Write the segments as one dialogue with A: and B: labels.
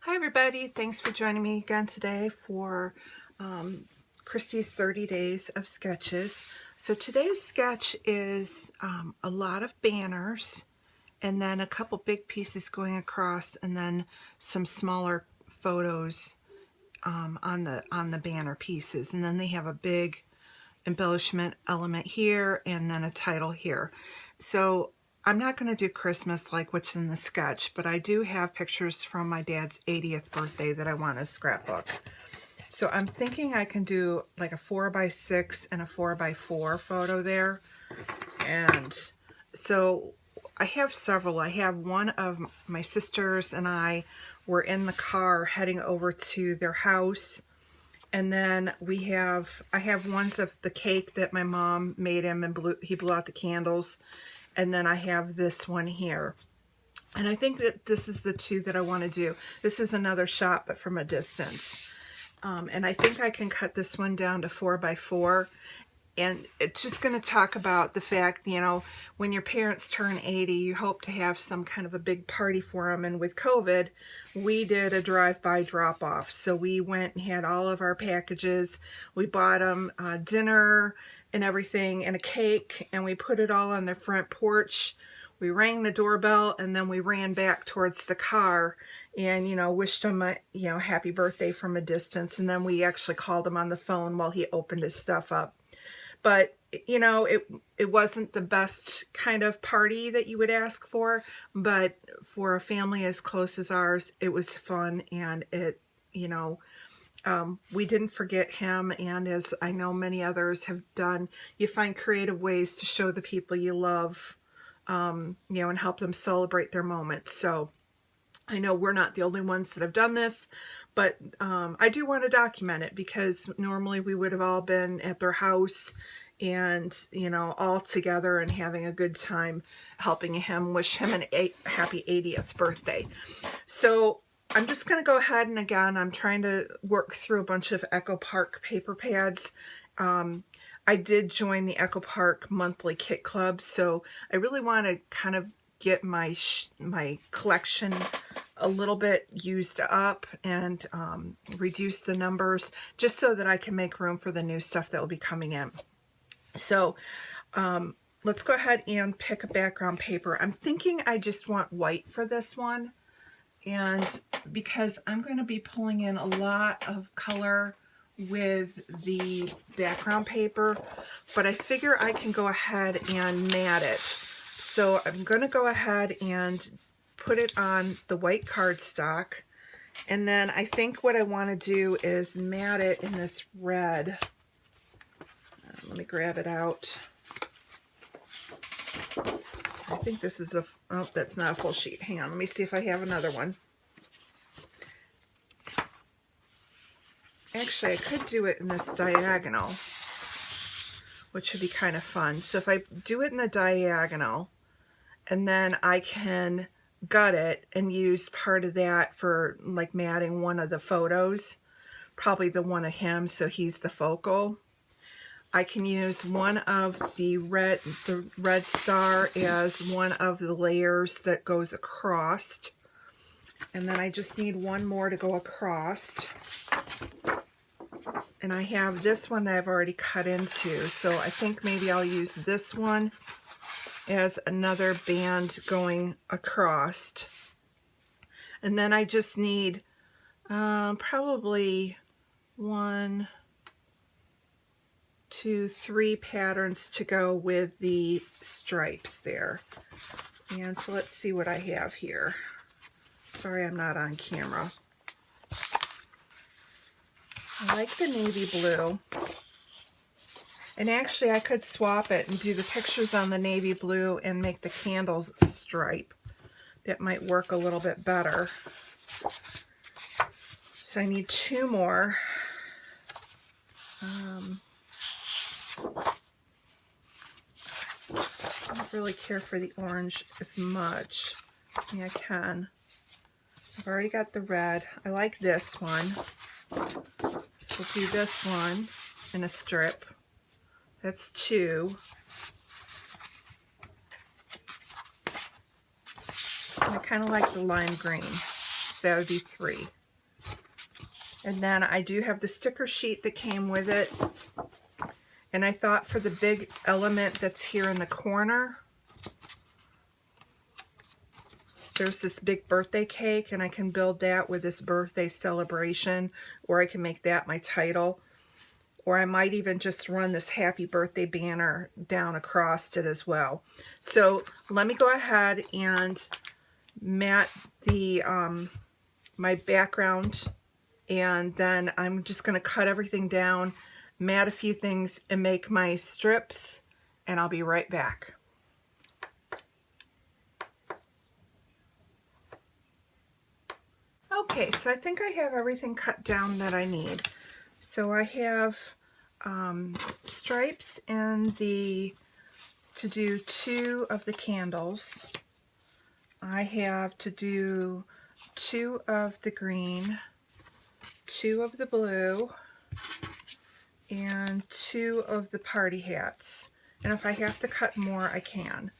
A: Hi everybody, thanks for joining me again today for Christy's 30 days of sketches. So today's sketch is a lot of banners and then a couple big pieces going across and then some smaller photos on the banner pieces, and then they have a big embellishment element here and then a title here. So I'm not going to do Christmas like what's in the sketch, but I do have pictures from my dad's 80th birthday that I want to scrapbook. So I'm thinking I can do like a 4x6 and a 4x4 photo there. And so I have several. I have one of my sisters and I were in the car heading over to their house. And then I have ones of the cake that my mom made him and he blew out the candles. And then I have this one here. And I think that this is the two that I want to do. This is another shot, but from a distance. And I think I can cut this one down to 4x4. And it's just going to talk about the fact, you know, when your parents turn 80, you hope to have some kind of a big party for them. And with COVID, we did a drive-by drop-off. So we went and had all of our packages. We bought them dinner and everything and a cake, and we put it all on the front porch. We rang the doorbell, and then we ran back towards the car and, you know, wished him a, you know, happy birthday from a distance. And then we actually called him on the phone while he opened his stuff up. But, you know, it wasn't the best kind of party that you would ask for, but for a family as close as ours, it was fun, and it, you know, we didn't forget him. And as I know many others have done, you find creative ways to show the people you love, you know, and help them celebrate their moments. So I know we're not the only ones that have done this, but I do want to document it because normally we would have all been at their house and, you know, all together and having a good time helping him, wish him a happy 80th birthday. So I'm just going to go ahead, and again, I'm trying to work through a bunch of Echo Park paper pads. I did join the Echo Park monthly kit club, so I really want to kind of get my collection a little bit used up and reduce the numbers just so that I can make room for the new stuff that will be coming in. So let's go ahead and pick a background paper. I'm thinking I just want white for this one, and because I'm going to be pulling in a lot of color with the background paper, but I figure I can go ahead and mat it. So I'm going to go ahead and put it on the white cardstock, and then I think what I want to do is mat it in this red. Let me grab it out. I think this is oh, that's not a full sheet. Hang on, let me see if I have another one. Actually, I could do it in this diagonal, which would be kind of fun. So if I do it in the diagonal, and then I can gut it and use part of that for like matting one of the photos, probably the one of him, so he's the focal. I can use one of the red star as one of the layers that goes across. And then I just need one more to go across. And I have this one that I've already cut into, so I think maybe I'll use this one as another band going across. And then I just need probably 1, 2, 3 patterns to go with the stripes there. And so let's see what I have here. Sorry, I'm not on camera. I like the navy blue. And actually I could swap it and do the pictures on the navy blue and make the candles a stripe. That might work a little bit better. So I need 2 more. I don't really care for the orange as much. Yeah, I can. I've already got the red. I like this one. So we'll do this one in a strip. That's 2. I kind of like the lime green, so that would be 3. And then I do have the sticker sheet that came with it. And I thought for the big element that's here in the corner, there's this big birthday cake, and I can build that with this birthday celebration, or I can make that my title. Or I might even just run this happy birthday banner down across it as well. So let me go ahead and mat the my background, and then I'm just going to cut everything down, mat a few things, and make my strips, and I'll be right back. Okay, so I think I have everything cut down that I need. So I have stripes in the, to do 2 of the candles. I have to do 2 of the green, 2 of the blue, and 2 of the party hats. And if I have to cut more, I can.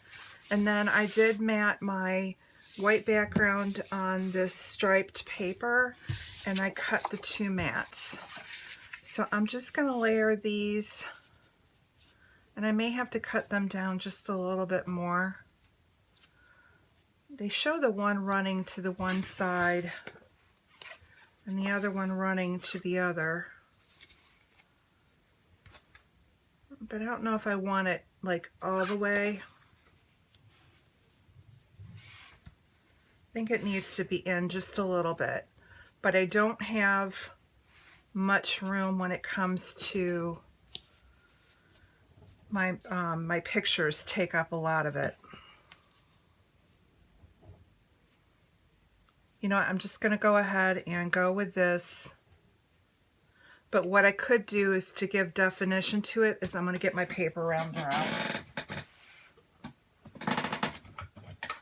A: And then I did mat my white background on this striped paper, and I cut the 2 mats. So I'm just going to layer these, and I may have to cut them down just a little bit more. They show the one running to the one side and the other one running to the other. But I don't know if I want it like all the way. I think it needs to be in just a little bit. But I don't have much room when it comes to my my pictures take up a lot of it. You know, I'm just going to go ahead and go with this. But what I could do is, to give definition to it, is I'm going to get my paper rounder out.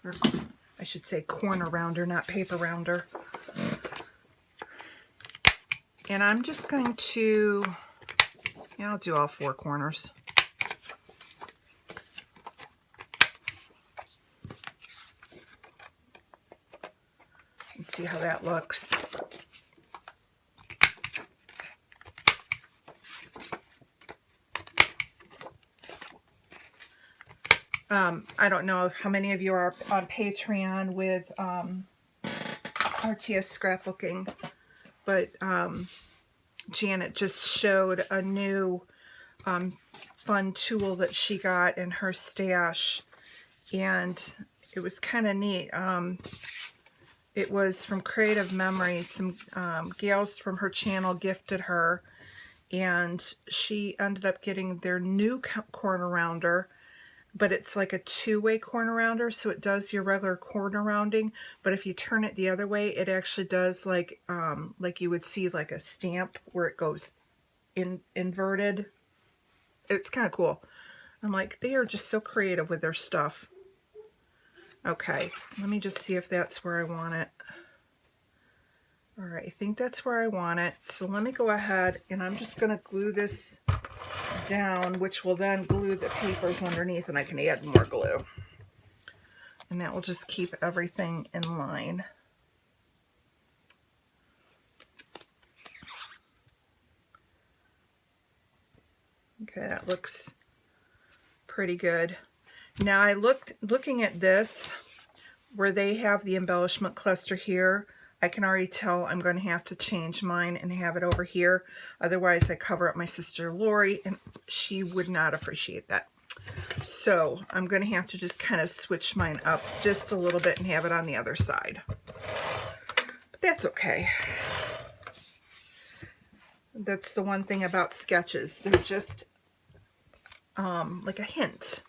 A: Or I should say corner rounder, not paper rounder. And I'm just going to, yeah, I'll do all 4 corners. And see how that looks. I don't know how many of you are on Patreon with RTS Scrapbooking, but Janet just showed a new fun tool that she got in her stash, and it was kind of neat. It was from Creative Memories. Some gals from her channel gifted her, and she ended up getting their new corner rounder, but it's like a 2-way corner rounder, so it does your regular corner rounding, but if you turn it the other way, it actually does like you would see like a stamp where it goes inverted. It's kind of cool. I'm like, they are just so creative with their stuff. Okay, let me just see if that's where I want it. All right, I think that's where I want it. So let me go ahead, and I'm just going to glue this down, which will then glue the papers underneath, and I can add more glue. And that will just keep everything in line. Okay, that looks pretty good. Now I looking at this, where they have the embellishment cluster here, I can already tell I'm going to have to change mine and have it over here. Otherwise, I cover up my sister Lori, and she would not appreciate that. So I'm going to have to just kind of switch mine up just a little bit and have it on the other side. But that's okay. That's the one thing about sketches. They're just like a hint.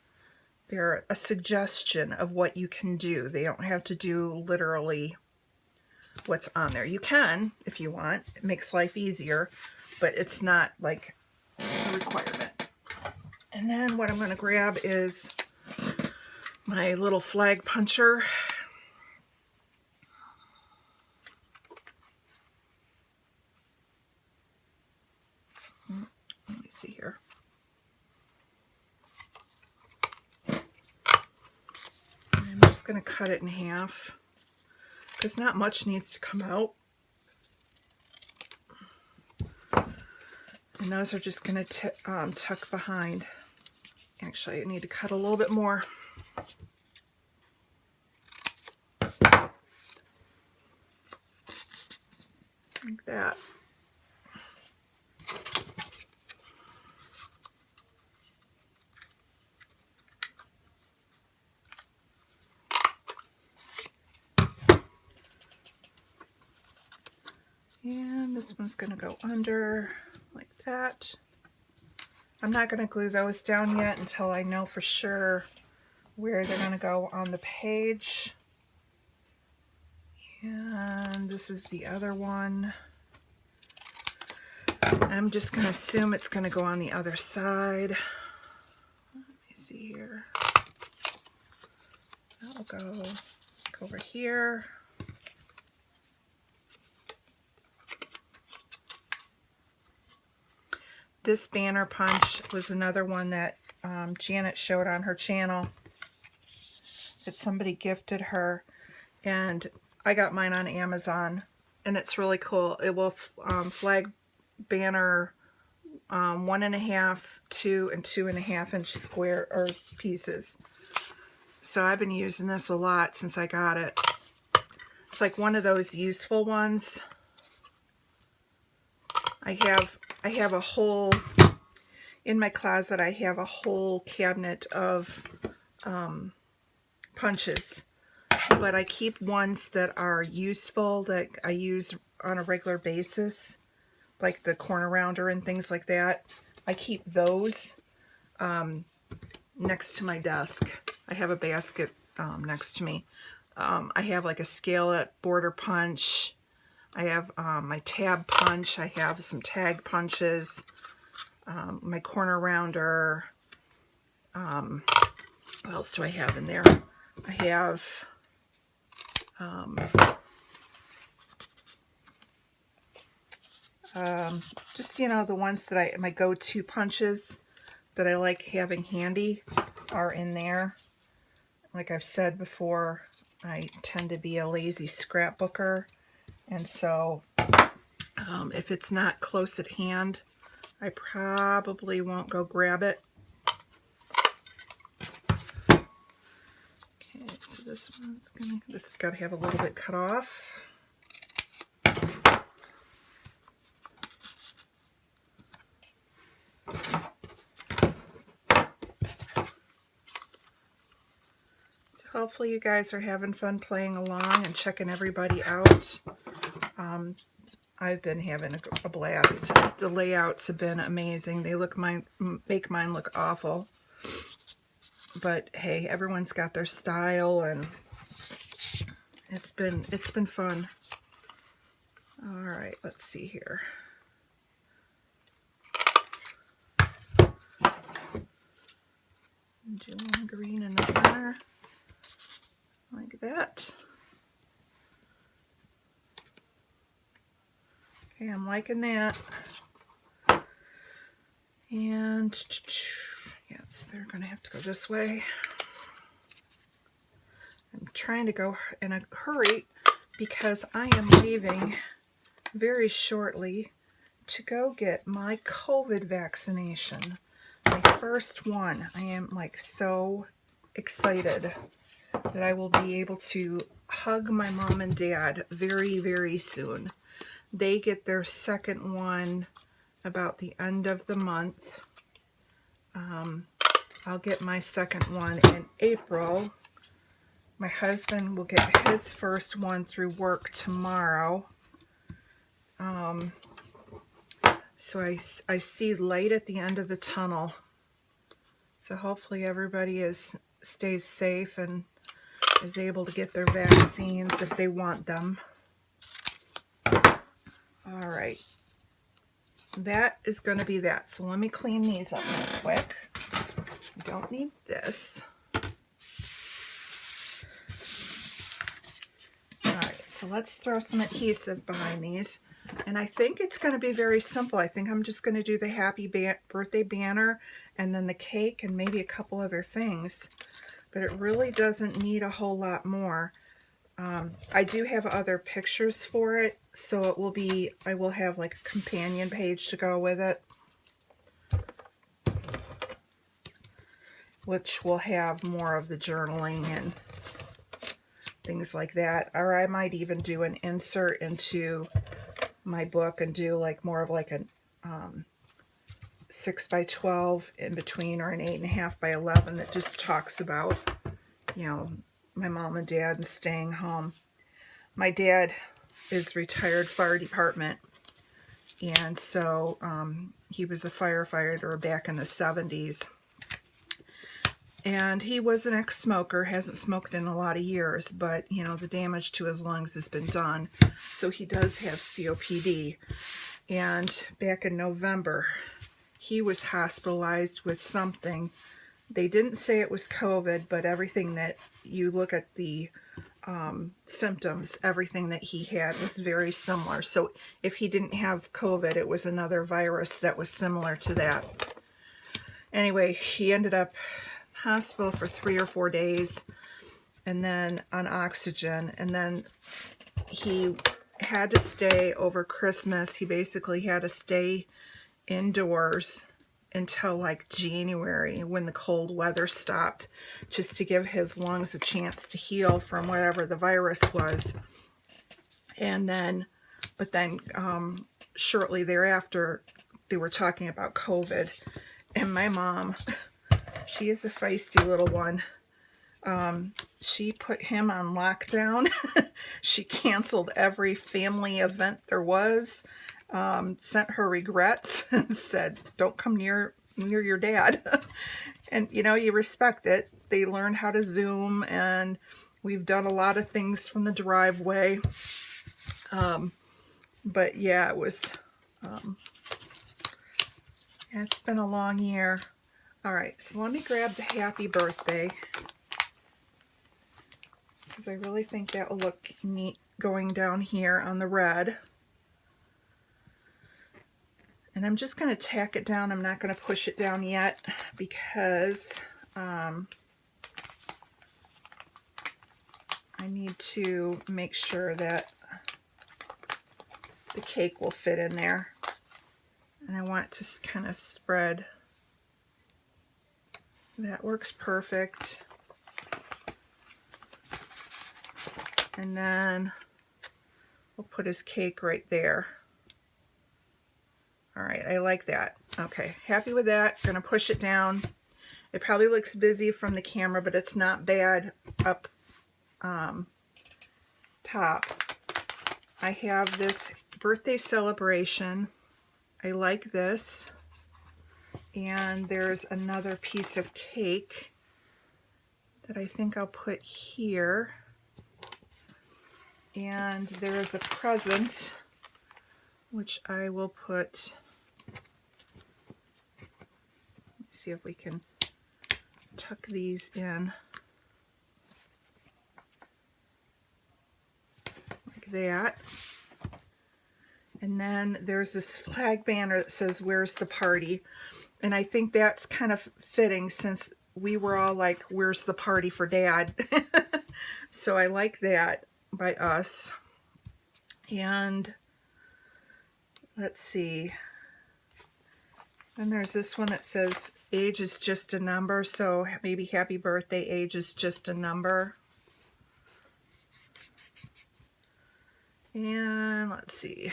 A: They're a suggestion of what you can do. They don't have to do literally what's on there. You can if you want. It makes life easier, but it's not like a requirement. And then what I'm going to grab is my little flag puncher. Let me see here. I'm just going to cut it in half, because not much needs to come out. And those are just going to tuck behind. Actually, I need to cut a little bit more. Like that. And this one's going to go under like that. I'm not going to glue those down yet until I know for sure where they're going to go on the page. And this is the other one. I'm just going to assume it's going to go on the other side. Let me see here. That'll go over here. This banner punch was another one that Janet showed on her channel that somebody gifted her, and I got mine on Amazon, and it's really cool. It will flag banner 1.5, 2, and 2.5 inch square or pieces. So I've been using this a lot since I got it. It's like one of those useful ones. I have a whole, in my closet, I have a whole cabinet of punches, but I keep ones that are useful, that I use on a regular basis, like the corner rounder and things like that. I keep those next to my desk. I have a basket next to me. I have like a scallop border punch. I have my tab punch. I have some tag punches. My corner rounder. What else do I have in there? I have just, you know, the ones that my go-to punches that I like having handy are in there. Like I've said before, I tend to be a lazy scrapbooker, and so if it's not close at hand, I probably won't go grab it. Okay, so this one's this has got to have a little bit cut off. So hopefully you guys are having fun playing along and checking everybody out. I've been having a blast. The layouts have been amazing. They make mine look awful. But hey, everyone's got their style, and it's been fun. All right, let's see here. Do one green in the center, like that. Okay, I'm liking that. And yes, they're gonna have to go this way. I'm trying to go in a hurry because I am leaving very shortly to go get my COVID vaccination. My first one. I am like so excited that I will be able to hug my mom and dad very, very soon. They get their second one about the end of the month. I'll get my second one in April. My husband will get his first one through work tomorrow. So I see light at the end of the tunnel. So hopefully everybody stays safe and is able to get their vaccines if they want them. All right. That is going to be that. So let me clean these up real quick. I don't need this. All right, so let's throw some adhesive behind these. And I think it's going to be very simple. I think I'm just going to do the happy birthday banner and then the cake and maybe a couple other things. But it really doesn't need a whole lot more. I do have other pictures for it, so I will have like a companion page to go with it. which will have more of the journaling and things like that. Or I might even do an insert into my book and do like more of like a 6 by 12 in between, or an 8.5 by 11 that just talks about, you know, my mom and dad and staying home. My dad is retired fire department, and so he was a firefighter back in the 70s. And he was an ex-smoker, hasn't smoked in a lot of years, but, you know, the damage to his lungs has been done. So he does have COPD. And back in November, he was hospitalized with something. They didn't say it was COVID, but everything that you look at the symptoms, everything that he had was very similar. So if he didn't have COVID, it was another virus that was similar to that. Anyway, he ended up hospital for 3 or 4 days and then on oxygen, and then he had to stay over Christmas. He basically had to stay indoors until like January when the cold weather stopped, just to give his lungs a chance to heal from whatever the virus was. And then, but then shortly thereafter, they were talking about COVID. And my mom, she is a feisty little one. She put him on lockdown. She canceled every family event there was, sent her regrets, and said, don't come near your dad. And, you know, you respect it. They learned how to Zoom, and we've done a lot of things from the driveway. But yeah, it was, it's been a long year. All right, so let me grab the happy birthday, because I really think that will look neat going down here on the red. And I'm just going to tack it down. I'm not going to push it down yet, because I need to make sure that the cake will fit in there. And I want to kind of spread. That works perfect. And then we'll put his cake right there. All right, I like that. Okay, happy with that. Gonna push it down. It probably looks busy from the camera, but it's not bad up top. I have this birthday celebration. I like this. And there's another piece of cake that I think I'll put here. And there is a present, which I will put, let's see if we can tuck these in like that. And then there's this flag banner that says, "Where's the party?" And I think that's kind of fitting, since we were all like, where's the party for Dad? So I like that by us. And let's see. And there's this one that says, age is just a number. So maybe happy birthday, age is just a number. And let's see.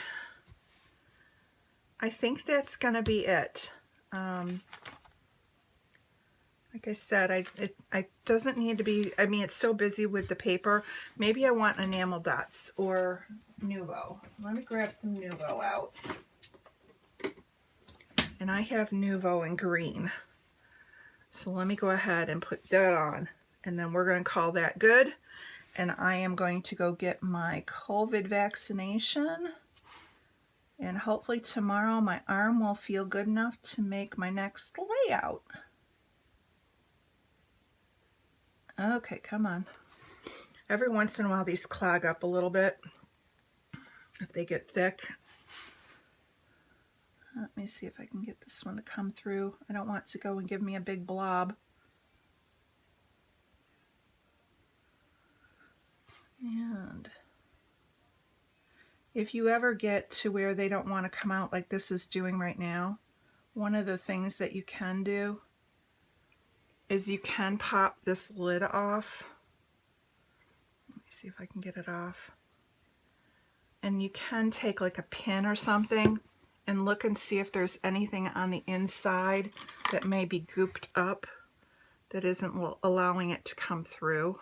A: I think that's going to be it. Like I said, it doesn't need to be, I mean, it's so busy with the paper. Maybe I want enamel dots or Nuvo. Let me grab some Nuvo out. And I have Nuvo in green. So let me go ahead and put that on. And then we're going to call that good. And I am going to go get my COVID vaccination. And hopefully tomorrow my arm will feel good enough to make my next layout. Okay, come on. Every once in a while these clog up a little bit if they get thick. Let me see if I can get this one to come through. I don't want it to go and give me a big blob. And if you ever get to where they don't want to come out like this is doing right now, one of the things that you can do is you can pop this lid off. Let me see if I can get it off. And you can take like a pin or something and look and see if there's anything on the inside that may be gooped up that isn't allowing it to come through.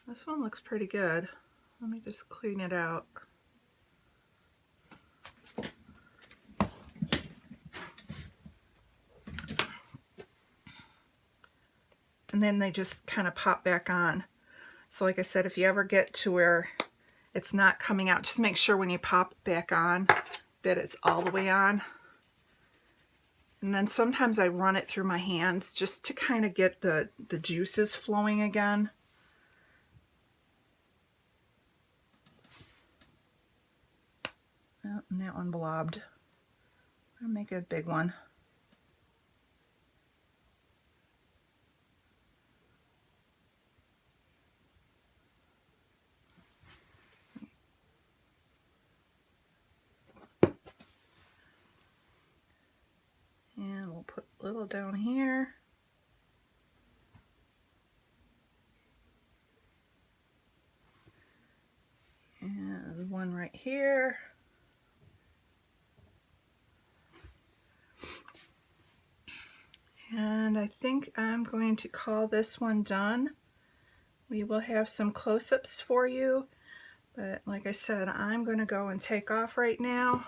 A: This one looks pretty good. Let me just clean it out. And then they just kind of pop back on. So like I said, if you ever get to where it's not coming out, just make sure when you pop it back on that it's all the way on. And then sometimes I run it through my hands just to kind of get the juices flowing again. Oh, and that one blobbed. I'll make it a big one. And we'll put a little down here. And one right here. And I think I'm going to call this one done. We will have some close-ups for you, but like I said, I'm going to go and take off right now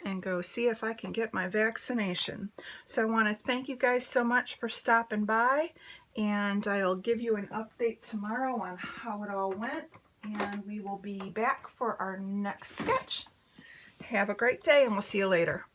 A: and go see if I can get my vaccination. So I want to thank you guys so much for stopping by, and I'll give you an update tomorrow on how it all went, and we will be back for our next sketch. Have a great day, and we'll see you later.